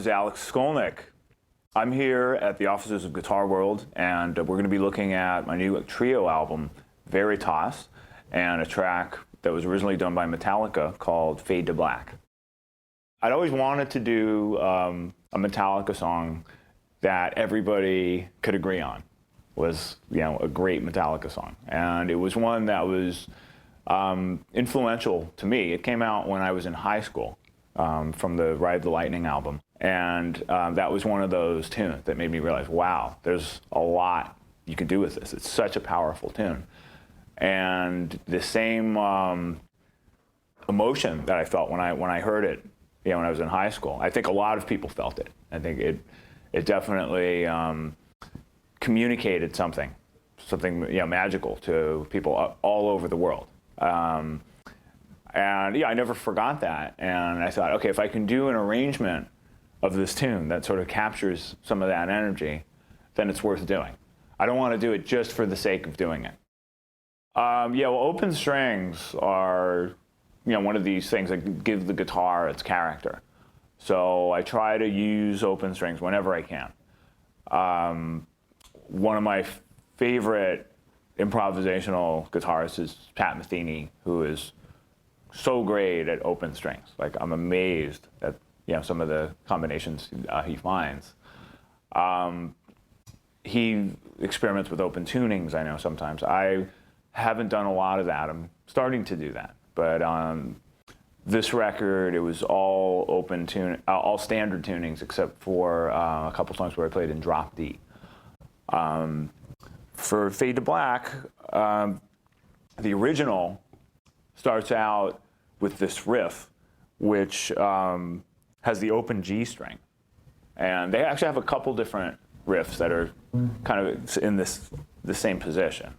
is Alex Skolnick. I'm here at the offices of Guitar World, and we're going to be looking at my new trio album, Veritas, and a track that was originally done by Metallica called Fade to Black. I'd always wanted to do a Metallica song that everybody could agree on was, a great Metallica song. And it was one that was influential to me. It came out when I was in high school from the Ride the Lightning album. And that was one of those tunes that made me realize, wow, there's a lot you can do with this. It's such a powerful tune. And the same emotion that I felt when I heard it, when I was in high school, I think a lot of people felt it. I think it definitely communicated something magical to people all over the world. And I never forgot that. And I thought, okay, if I can do an arrangement of this tune that sort of captures some of that energy, then it's worth doing. I don't want to do it just for the sake of doing it. Well, open strings are, one of these things that give the guitar its character. So I try to use open strings whenever I can. One of my favorite improvisational guitarists is Pat Metheny, who is so great at open strings. Like, I'm amazed at some of the combinations he finds. He experiments with open tunings, I know, sometimes. I haven't done a lot of that. I'm starting to do that. But on this record, it was all all standard tunings, except for a couple songs where I played in drop D. For Fade to Black, the original starts out with this riff, which has the open G string. And they actually have a couple different riffs that are kind of in the same position.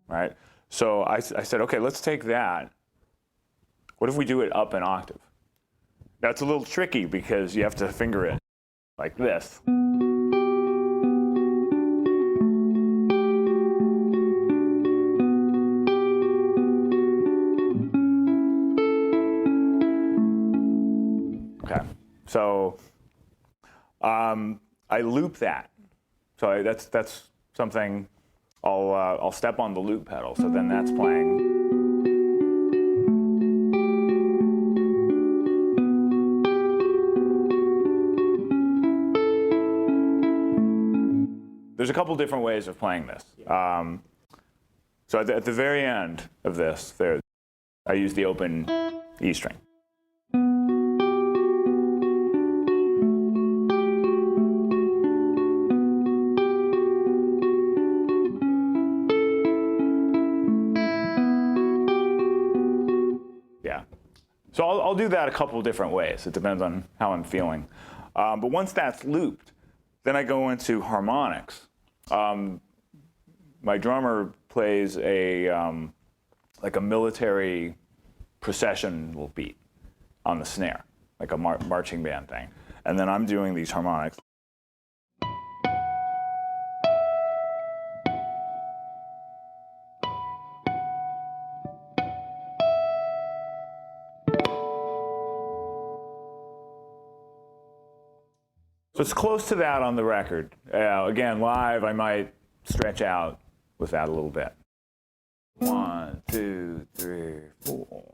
Right? So I said, okay, let's take that. What if we do it up an octave? That's a little tricky because you have to finger it like this. Okay, so I loop that. So that's something I'll step on the loop pedal. So then that's playing. There's a couple different ways of playing this. So at the very end of this, I use the open E string. Yeah. So I'll do that a couple different ways. It depends on how I'm feeling. But once that's looped, then I go into harmonics. My drummer plays like a military processional beat on the snare, like a marching band thing. And then I'm doing these harmonics. So it's close to that on the record. Again, live, I might stretch out with that a little bit. 1, 2, 3, 4.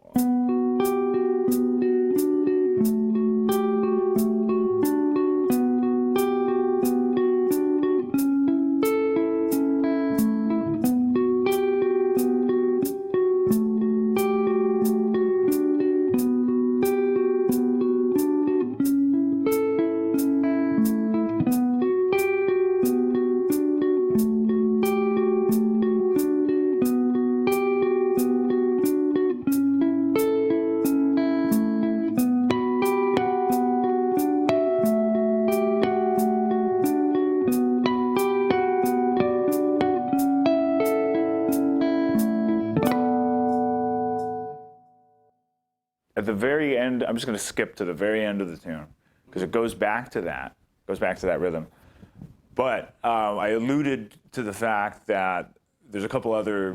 At the very end, I'm just going to skip to the very end of the tune because it goes back to that rhythm. But I alluded to the fact that there's a couple other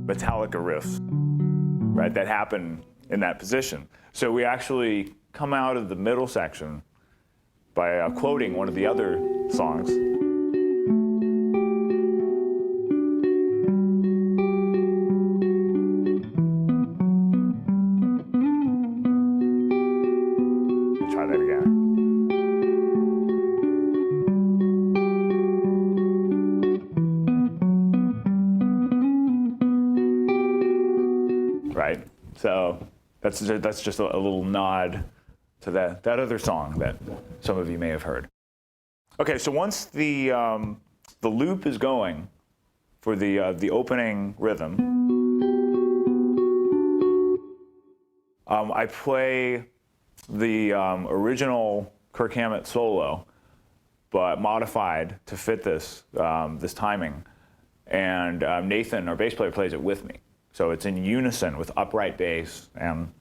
Metallica riffs, right, that happen in that position. So we actually come out of the middle section by quoting one of the other songs. Try that again. Right? So that's just a little nod to that other song that some of you may have heard. Okay, so once the loop is going for the opening rhythm, I play the original Kirk Hammett solo, but modified to fit this this timing. And Nathan, our bass player, plays it with me. So it's in unison with upright bass and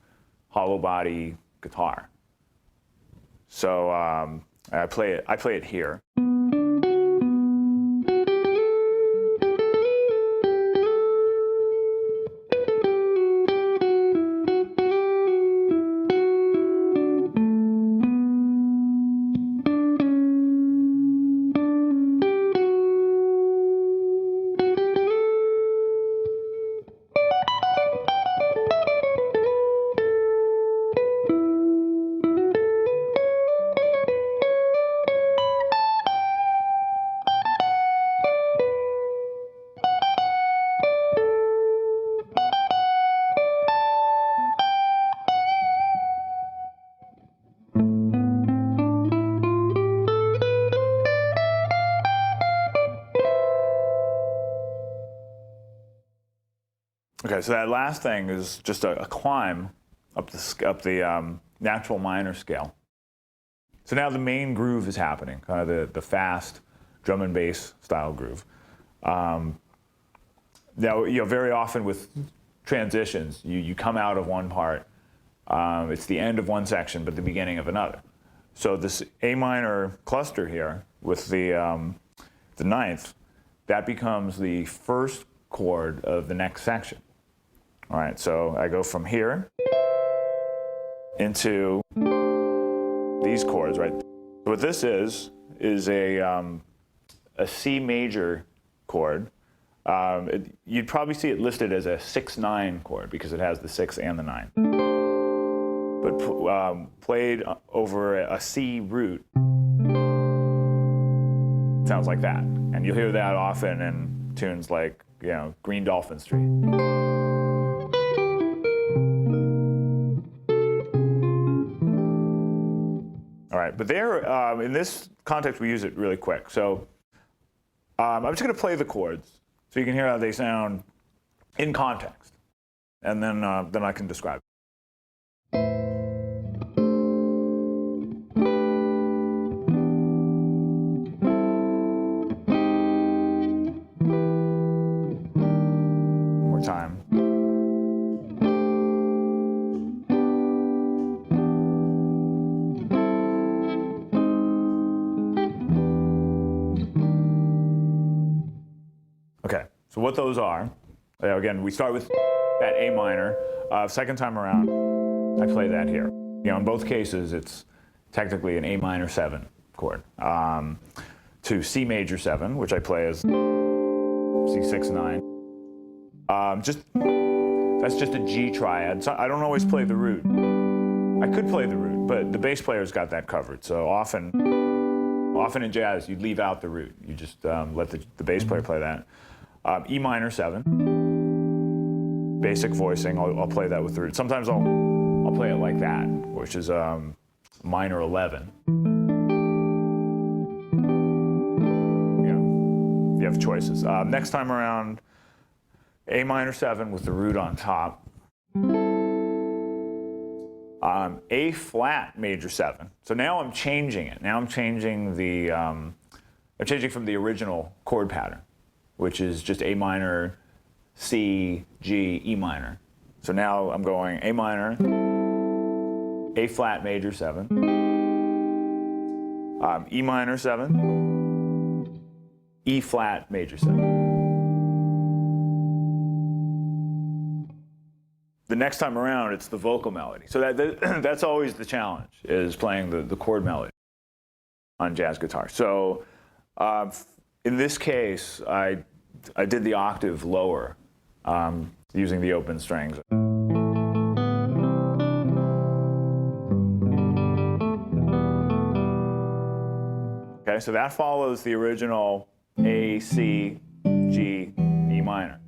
hollow body guitar. So I play it here. Okay, so that last thing is just a climb up the natural minor scale. So now the main groove is happening, kind of the fast drum and bass style groove. Now, very often with transitions, you come out of one part, it's the end of one section, but the beginning of another. So this A minor cluster here with the ninth, that becomes the first chord of the next section. All right, so I go from here into these chords, right? So what this is a C major chord. You'd probably see it listed as a 6-9 chord because it has the 6 and the 9. But played over a C root, sounds like that. And you'll hear that often in tunes like, Green Dolphin Street. All right, but there, in this context, we use it really quick. So I'm just going to play the chords so you can hear how they sound in context, and then I can describe it. One more time. Okay, so what those are, again, we start with that A minor. Second time around, I play that here. In both cases, it's technically an A minor 7 chord. To C major 7, which I play as C6-9. That's just a G triad. So I don't always play the root. I could play the root, but the bass player's got that covered. So often in jazz, you leave out the root. You just let the bass player play that. E minor 7, basic voicing. I'll play that with the root. Sometimes I'll play it like that, which is minor 11. You have choices. Next time around, A minor 7 with the root on top. A flat major 7. So now I'm changing it. Now I'm changing I'm changing from the original chord pattern, which is just A minor, C, G, E minor. So now I'm going A minor, A flat major 7, E minor 7, E flat major 7. the next time around, it's the vocal melody. So that's always the challenge, is playing the chord melody on jazz guitar. So in this case, I did the octave lower using the open strings. Okay, so that follows the original A, C, G, E minor.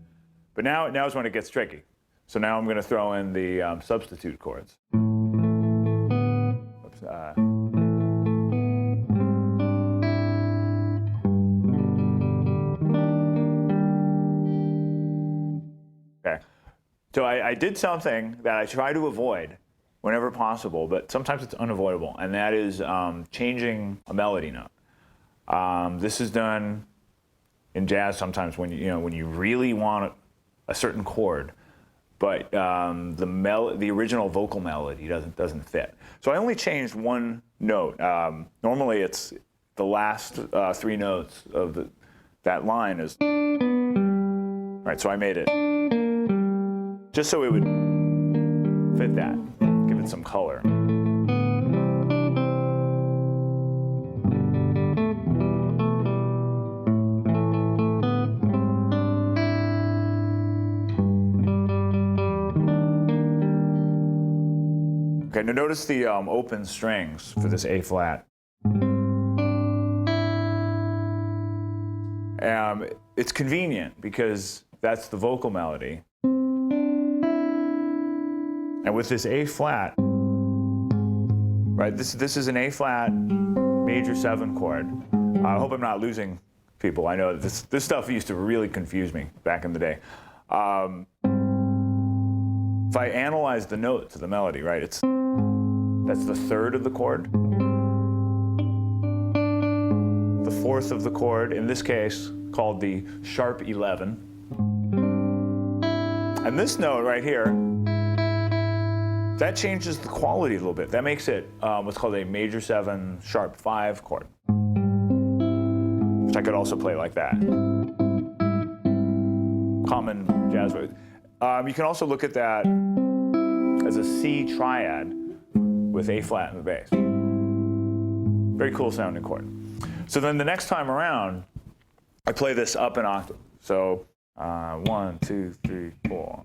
But now is when it gets tricky. So now I'm going to throw in the substitute chords. Oops, okay. So I did something that I try to avoid whenever possible, but sometimes it's unavoidable, and that is changing a melody note. This is done in jazz sometimes when you really want a certain chord, but the original vocal melody doesn't fit. So I only changed one note. Normally it's the last three notes of that line is. Right, so I made it just so it would fit that, give it some color. Okay, now notice the open strings for this A flat. It's convenient because that's the vocal melody. And with this A flat, right, this is an A flat major 7 chord. I hope I'm not losing people. I know this stuff used to really confuse me back in the day. If I analyze the notes of the melody, right, that's the third of the chord, the fourth of the chord, in this case called the sharp 11. And this note right here, that changes the quality a little bit. That makes it what's called a major 7 sharp 5 chord, which I could also play like that. Common jazz voice. You can also look at that as a C triad with A flat in the bass. Very cool sounding chord. So then the next time around, I play this up an octave. So 1, 2, 3, 4.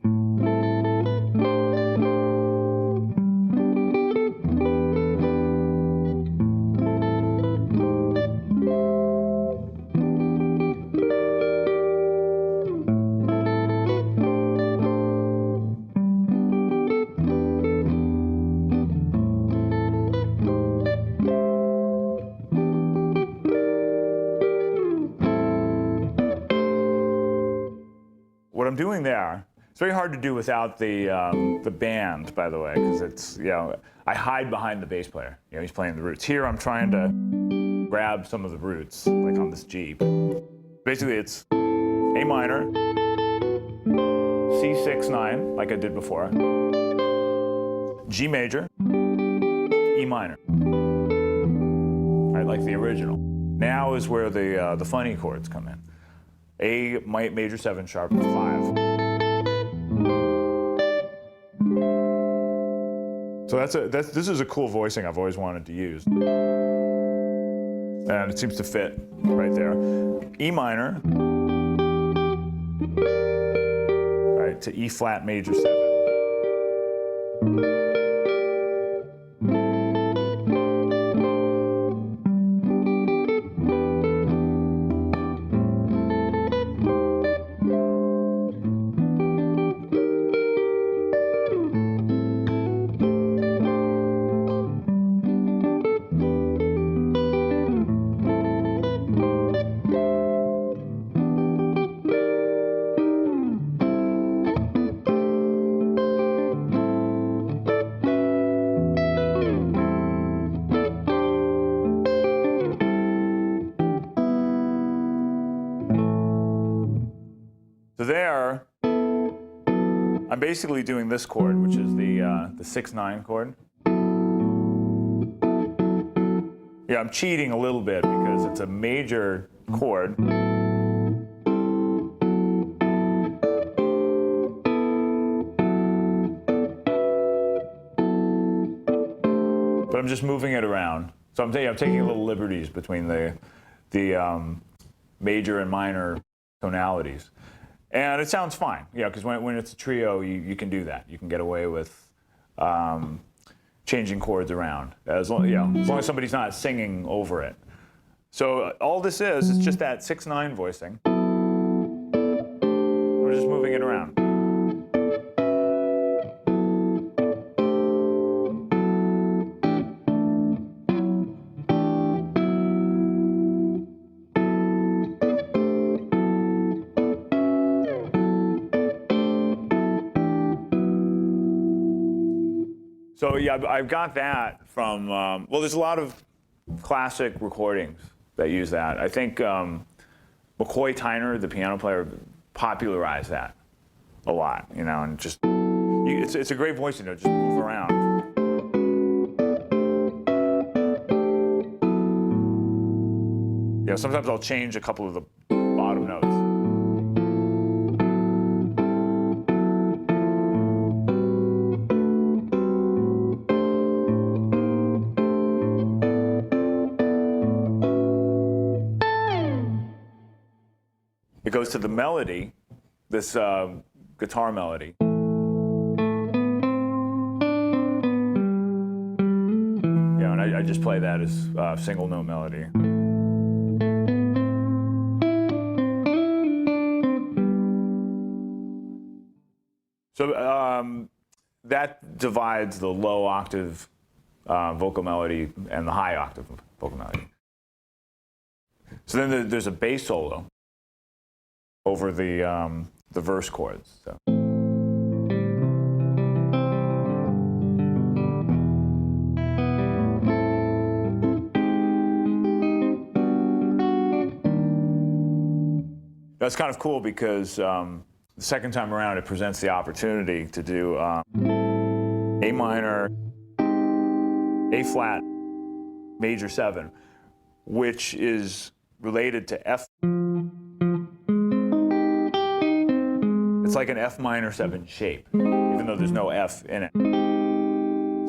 What I'm doing there, it's very hard to do without the band, by the way, because it's, I hide behind the bass player. He's playing the roots. Here I'm trying to grab some of the roots, like on this G. Basically it's A minor, C6-9, like I did before, G major, E minor, right, like the original. Now is where the funny chords come in. A major 7 sharp 5. So this is a cool voicing I've always wanted to use, and it seems to fit right there. E minor, right, to E flat major 7. So there, I'm basically doing this chord, which is the 6-9 chord. Yeah, I'm cheating a little bit because it's a major chord. but I'm just moving it around. So I'm taking little liberties between the major and minor tonalities. And it sounds fine, because when it's a trio, you can do that. You can get away with changing chords around, as long as somebody's not singing over it. So all this is just that 6/9 voicing. We're just moving it around. So I've got that from, well, there's a lot of classic recordings that use that. I think McCoy Tyner, the piano player, popularized that a lot, and just, it's a great voice, just move around. Sometimes I'll change a couple of the bottom notes. It goes to the melody, this guitar melody. And I just play that as single note melody. So that divides the low octave vocal melody and the high octave vocal melody. So then there's a bass solo over the verse chords. So. That's kind of cool because the second time around it presents the opportunity to do A minor, A flat, major 7, which is related to F. It's like an F minor 7 shape, even though there's no F in it.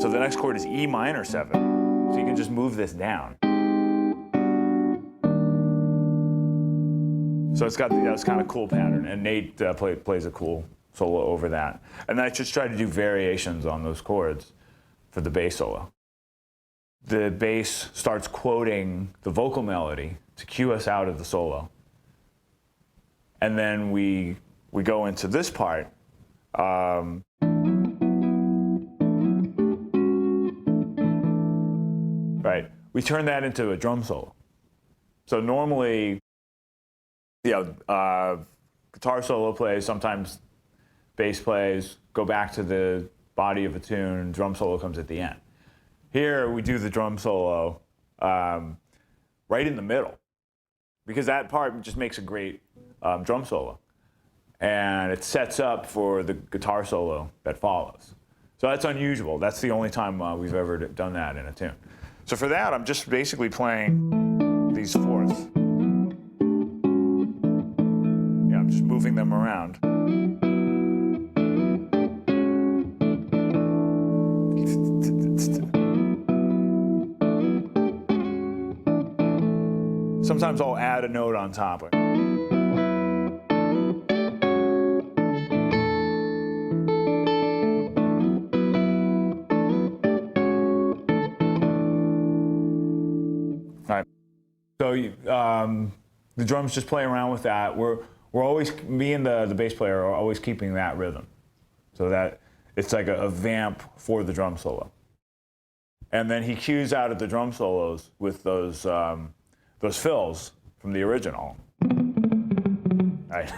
So the next chord is E minor 7. So you can just move this down. So it's got that's kind of cool pattern, and Nate plays a cool solo over that. And then I just try to do variations on those chords for the bass solo. The bass starts quoting the vocal melody to cue us out of the solo. And then we go into this part. Right, we turn that into a drum solo. So normally, guitar solo plays, sometimes bass plays, go back to the body of a tune, drum solo comes at the end. Here we do the drum solo right in the middle, because that part just makes a great drum solo. And it sets up for the guitar solo that follows. So that's unusual. That's the only time we've ever done that in a tune. So for that, I'm just basically playing these fourths. I'm just moving them around. Sometimes I'll add a note on top. All right. So the drums just play around with that. We're always, me and the bass player are always keeping that rhythm, so that it's like a vamp for the drum solo. And then he cues out of the drum solos with those fills from the original. All right.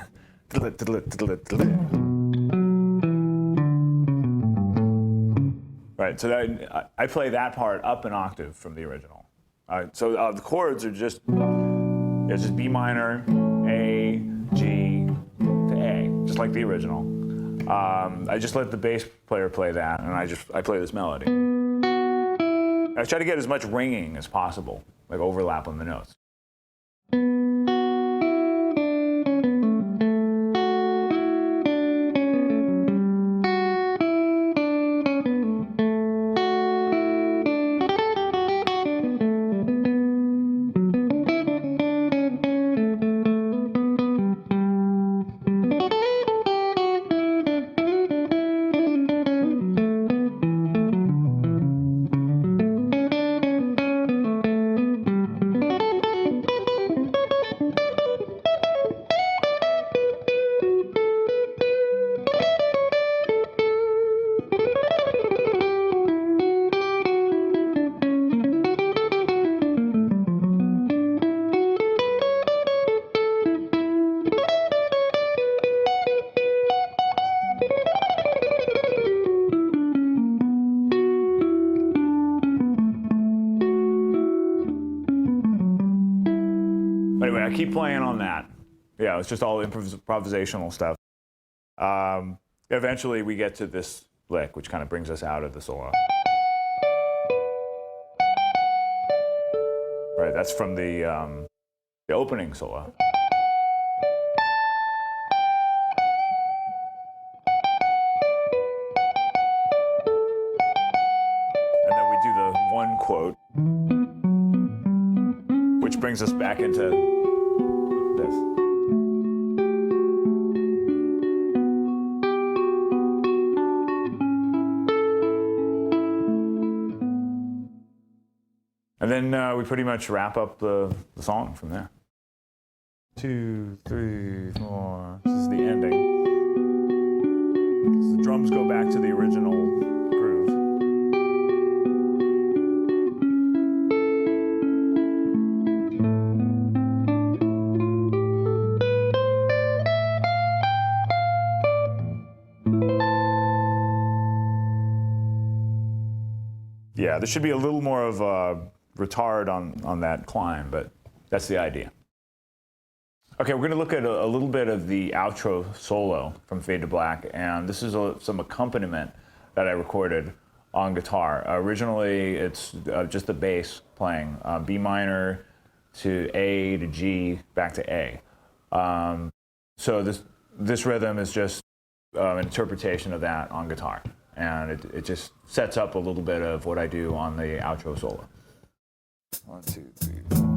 Right. So that I play that part up an octave from the original. All right. So the chords are just B minor, A, G to A, just like the original. I just let the bass player play that, and I play this melody. I try to get as much ringing as possible, like overlap on the notes. Anyway, I keep playing on that. Yeah, it's just all improvisational stuff. Eventually, we get to this lick, which kind of brings us out of the solo. Right, that's from the opening solo. And then we do the one quote, which brings us back into this. And then we pretty much wrap up the song from there. 2, 3, 4. This is the ending. So the drums go back to the original groove. Yeah, there should be a little more of a retard on that climb, but that's the idea. Okay, we're going to look at a little bit of the outro solo from Fade to Black, and this is some accompaniment that I recorded on guitar. Originally, it's just the bass playing, B minor to A to G, back to A. So this rhythm is just an interpretation of that on guitar, and it just sets up a little bit of what I do on the outro solo. 1, 2, 3, 4.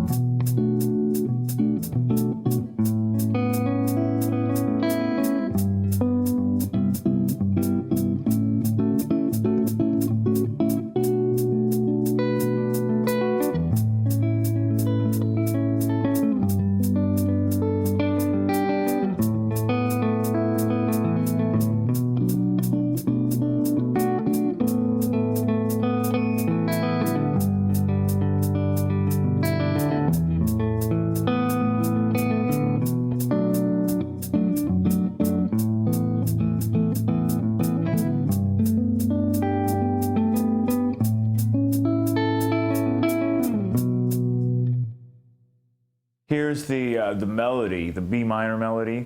Here's the melody, the B minor melody,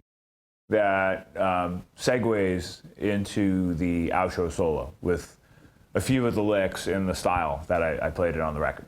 that segues into the outro solo with a few of the licks in the style that I played it on the record.